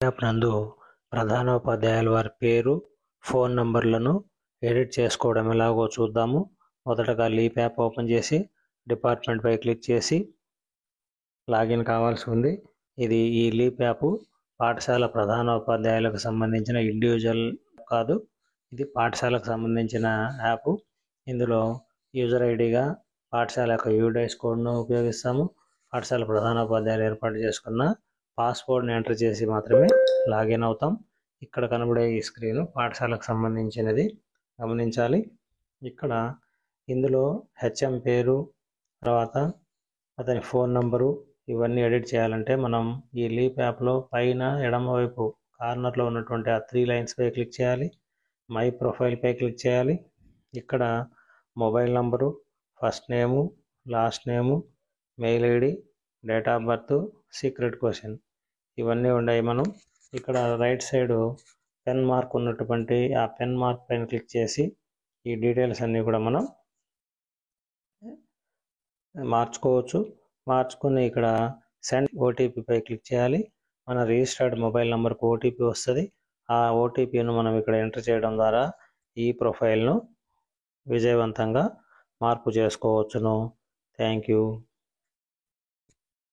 App నందు ప్రధానోపాధ్యాయుల వారి పేరు, ఫోన్ నంబర్లను ఎడిట్ చేసుకోవడం ఎలాగో చూద్దాము. మొదటగా లీప్ యాప్ ఓపెన్ చేసి డిపార్ట్మెంట్ పై క్లిక్ చేసి లాగిన్ కావాల్సి ఉంది. ఈ లీప్ యాప్ పాఠశాల ప్రధానోపాధ్యాయులకు సంబంధించిన ఇండివిజువల్ కాదు, ఇది పాఠశాలకు సంబంధించిన యాప్. ఇందులో యూజర్ ఐడిగా పాఠశాల యొక్క యూడైస్ కోడ్ను ఉపయోగిస్తాము. పాఠశాల ప్రధానోపాధ్యాయులు ఏర్పాటు చేసుకున్న పాస్వర్డ్ని ఎంటర్ చేసి మాత్రమే లాగిన్ అవుతాం. ఇక్కడ కనబడే ఈ స్క్రీన్ పాఠశాలకు సంబంధించినది గమనించాలి. ఇందులో హెచ్ఎం పేరు, తర్వాత అతని ఫోన్ నంబరు ఇవన్నీ ఎడిట్ చేయాలంటే మనం ఈ లీప్ యాప్లో పైన ఎడమవైపు కార్నర్లో ఉన్నటువంటి ఆ 3 లైన్స్ పై క్లిక్ చేయాలి. మై ప్రొఫైల్ పై క్లిక్ చేయాలి. ఇక్కడ mobile number, first name, last name, mail ID, date of birth, secret question ఇవన్నీ ఉన్నాయి. మనం ఇక్కడ రైట్ సైడ్ పెన్ మార్క్ ఉన్నటువంటి ఆ పెన్ మార్క్ పైన క్లిక్ చేసి ఈ డీటెయిల్స్ అన్నీ కూడా మనం మార్చుకోవచ్చు. మార్చుకుని ఇక్కడ సెండ్ ఓటీపీ పై క్లిక్ చేయాలి. మన రిజిస్టర్డ్ మొబైల్ నెంబర్కు ఓటీపీ వస్తుంది. ఆ ఓటీపీను మనం ఇక్కడ ఎంటర్ చేయడం ద్వారా ఈ ప్రొఫైల్ను విజయవంతంగా మార్పు చేసుకోవచ్చును. Thank you.